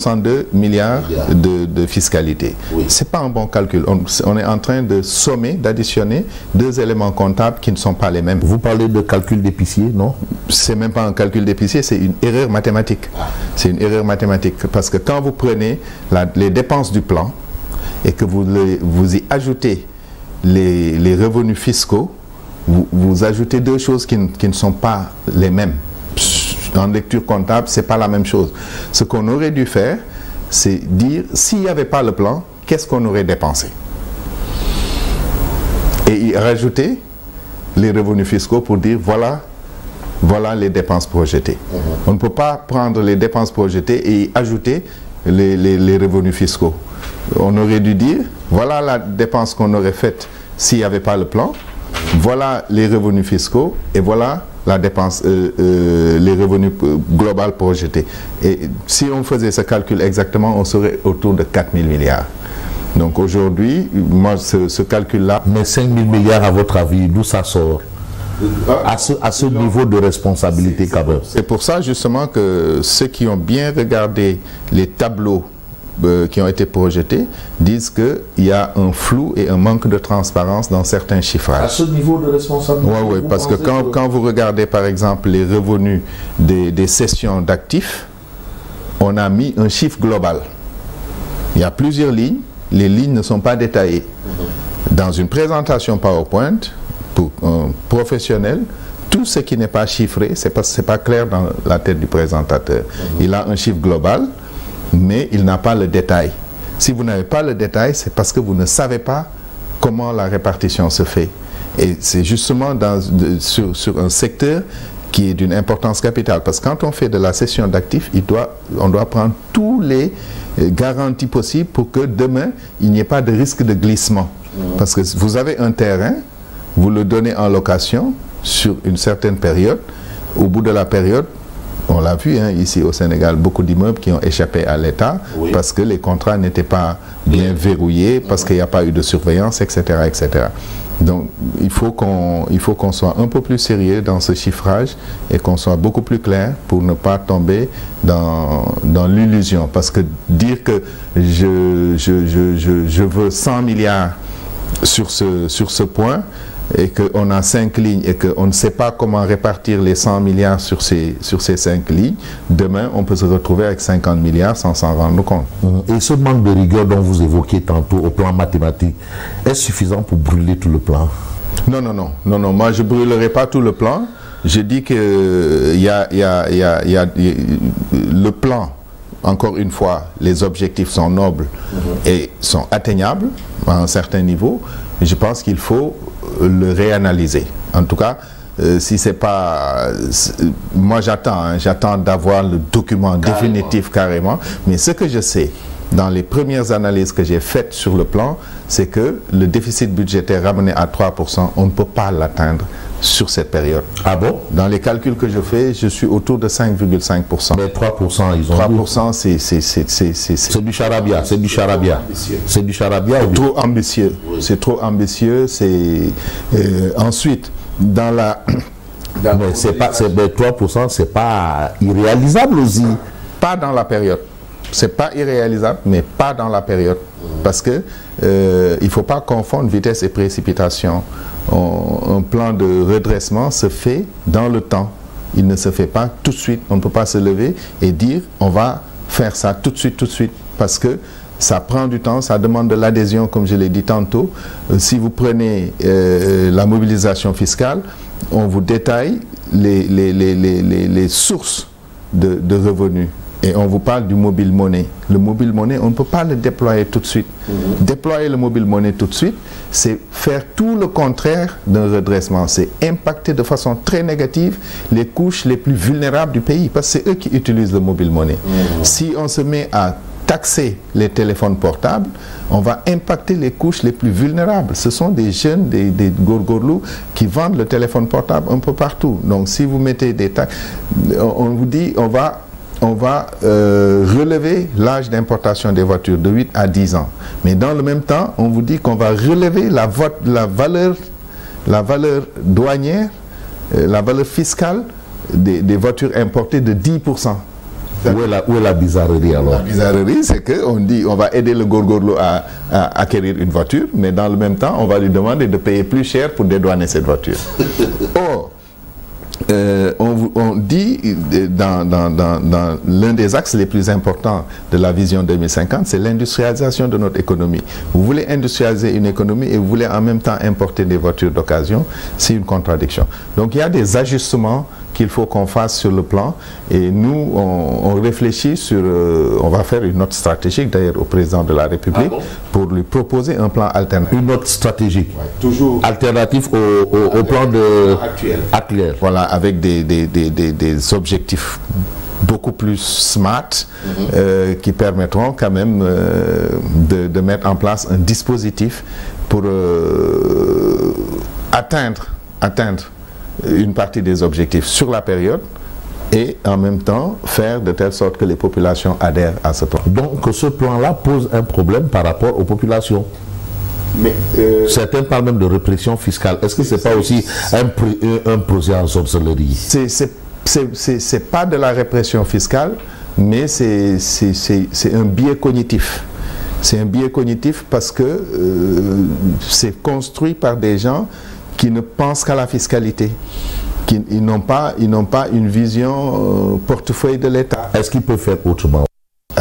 62 milliards de fiscalité. Oui. Ce n'est pas un bon calcul. On est en train de sommer, d'additionner deux éléments comptables qui ne sont pas les mêmes. Vous parlez de calcul d'épicier, non? C'est même pas un calcul d'épicier, c'est une erreur mathématique. C'est une erreur mathématique parce que quand vous prenez les dépenses du plan et que vous y ajoutez les revenus fiscaux, vous ajoutez deux choses qui ne sont pas les mêmes. En lecture comptable, ce n'est pas la même chose. Ce qu'on aurait dû faire, c'est dire, s'il n'y avait pas le plan, qu'est-ce qu'on aurait dépensé? Et y rajouter les revenus fiscaux pour dire, voilà les dépenses projetées. On ne peut pas prendre les dépenses projetées et y ajouter les revenus fiscaux. On aurait dû dire, voilà la dépense qu'on aurait faite s'il n'y avait pas le plan, voilà les revenus fiscaux et voilà la dépense, les revenus globaux projetés. Et si on faisait ce calcul exactement, on serait autour de 4 000 milliards. Donc aujourd'hui, moi, ce calcul-là... Mais 5 000 milliards, à votre avis, d'où ça sort? À ce niveau de responsabilité, quand même. C'est pour ça, justement, que ceux qui ont bien regardé les tableaux qui ont été projetés disent qu'il y a un flou et un manque de transparence dans certains chiffrages. À ce niveau de responsabilité? Oui, parce que quand vous regardez par exemple les revenus des cessions d'actifs, on a mis un chiffre global. Il y a plusieurs lignes, les lignes ne sont pas détaillées. Dans une présentation PowerPoint, pour un professionnel, tout ce qui n'est pas chiffré, c'est pas clair dans la tête du présentateur. Il a un chiffre global, mais il n'a pas le détail. Si vous n'avez pas le détail, c'est parce que vous ne savez pas comment la répartition se fait. Et c'est justement sur un secteur qui est d'une importance capitale. Parce que quand on fait de la cession d'actifs, on doit prendre tous les garanties possibles pour que demain, il n'y ait pas de risque de glissement. Parce que vous avez un terrain, vous le donnez en location sur une certaine période. Au bout de la période, on l'a vu ici au Sénégal, beaucoup d'immeubles qui ont échappé à l'État parce que les contrats n'étaient pas bien verrouillés, parce qu'il n'y a pas eu de surveillance, etc., etc. Donc il faut qu'on soit un peu plus sérieux dans ce chiffrage et qu'on soit beaucoup plus clair pour ne pas tomber dans l'illusion. Parce que dire que je veux 100 milliards sur ce point, et qu'on a 5 lignes et qu'on ne sait pas comment répartir les 100 milliards sur ces 5 lignes, demain on peut se retrouver avec 50 milliards sans s'en rendre compte. Et ce manque de rigueur dont vous évoquiez tantôt au plan mathématique, est-ce suffisant pour brûler tout le plan? Non, moi je ne brûlerai pas tout le plan. Je dis que il y a le plan. Encore une fois, les objectifs sont nobles et sont atteignables à un certain niveau. Je pense qu'il faut le réanalyser. En tout cas, si c'est pas... Moi, j'attends d'avoir le document définitif carrément. Mais ce que je sais, dans les premières analyses que j'ai faites sur le plan, c'est que le déficit budgétaire ramené à 3%, on ne peut pas l'atteindre sur cette période. Ah bon? Dans les calculs que je fais, je suis autour de 5,5%. Mais 3%, ils ont 3%, c'est du charabia, c'est du charabia. C'est du charabia. Trop ambitieux. Oui. C'est trop ambitieux. Ensuite, dans la... Mais 3%, c'est pas irréalisable aussi. Pas dans la période. C'est pas irréalisable, mais pas dans la période. Parce que il ne faut pas confondre vitesse et précipitation. Un plan de redressement se fait dans le temps. Il ne se fait pas tout de suite. On ne peut pas se lever et dire on va faire ça tout de suite. Parce que ça prend du temps, ça demande de l'adhésion, comme je l'ai dit tantôt. Si vous prenez la mobilisation fiscale, on vous détaille les sources de revenus. Et on vous parle du mobile money. Le mobile money, on ne peut pas le déployer tout de suite. Déployer le mobile money tout de suite, c'est faire tout le contraire d'un redressement. C'est impacter de façon très négative les couches les plus vulnérables du pays, parce que c'est eux qui utilisent le mobile money. Si on se met à taxer les téléphones portables, on va impacter les couches les plus vulnérables. Ce sont des jeunes, des gorgorlous qui vendent le téléphone portable un peu partout. Donc si vous mettez des taxes, on vous dit on va relever l'âge d'importation des voitures de 8 à 10 ans. Mais dans le même temps, on vous dit qu'on va relever la valeur douanière, la valeur fiscale des voitures importées de 10%. Où est la bizarrerie alors? La bizarrerie, c'est qu'on dit on va aider le Gorgorlo à acquérir une voiture, mais dans le même temps, on va lui demander de payer plus cher pour dédouaner cette voiture. Or, on dit dans l'un des axes les plus importants de la vision 2050, c'est l'industrialisation de notre économie. Vous voulez industrialiser une économie et vous voulez en même temps importer des voitures d'occasion, c'est une contradiction. Donc il y a des ajustements qu'il faut qu'on fasse sur le plan, et nous on réfléchit sur, on va faire une note stratégique d'ailleurs au président de la République pour lui proposer un plan alternatif. Une note stratégique, toujours alternatif au plan actuel. Voilà, avec des objectifs beaucoup plus smart qui permettront quand même de mettre en place un dispositif pour atteindre une partie des objectifs sur la période et en même temps faire de telle sorte que les populations adhèrent à ce plan. Donc ce plan-là pose un problème par rapport aux populations. Mais certains parlent même de répression fiscale. Est-ce que ce n'est pas aussi un projet en sorcellerie? C'est pas de la répression fiscale, mais c'est un biais cognitif. C'est un biais cognitif parce que c'est construit par des gens qui ne pensent qu'à la fiscalité. Ils n'ont pas une vision portefeuille de l'État. Est-ce qu'ils peuvent faire autrement?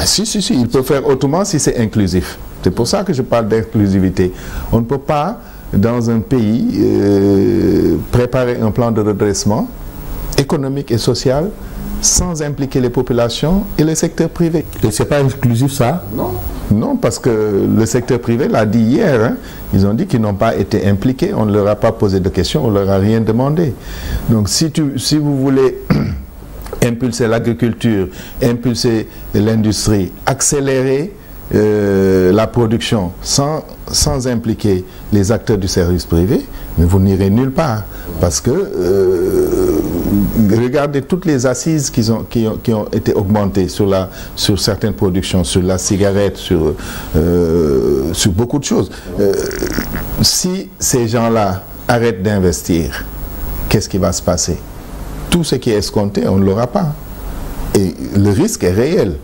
Si, ils peuvent faire autrement si c'est inclusif. C'est pour ça que je parle d'inclusivité. On ne peut pas, dans un pays, préparer un plan de redressement économique et social sans impliquer les populations et le secteur privé. Et c'est pas inclusif ça? Non. Non, parce que le secteur privé l'a dit hier, hein, ils ont dit qu'ils n'ont pas été impliqués, on ne leur a pas posé de questions, on ne leur a rien demandé. Donc si vous voulez impulser l'agriculture, impulser l'industrie, accélérer la production sans impliquer les acteurs du service privé, mais vous n'irez nulle part. Parce que regardez toutes les assises qui ont été augmentées sur certaines productions, sur la cigarette, sur beaucoup de choses. Si ces gens-là arrêtent d'investir, qu'est-ce qui va se passer? Tout ce qui est escompté, on ne l'aura pas. Et le risque est réel.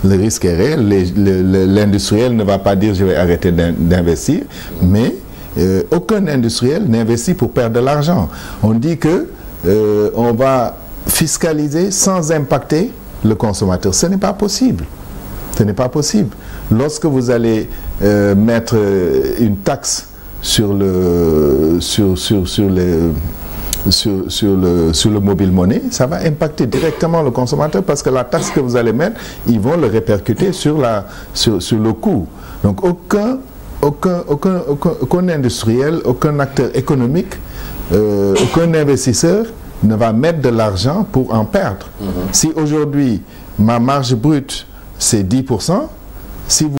Le risque est réel. L'industriel ne va pas dire je vais arrêter d'investir, mais aucun industriel n'investit pour perdre de l'argent. On dit que on va fiscaliser sans impacter le consommateur. Ce n'est pas possible. Ce n'est pas possible. Lorsque vous allez mettre une taxe sur le mobile money, ça va impacter directement le consommateur parce que la taxe que vous allez mettre, ils vont le répercuter sur le coût. Donc aucun industriel, aucun acteur économique, aucun investisseur ne va mettre de l'argent pour en perdre. Si aujourd'hui ma marge brute c'est 10%, si vous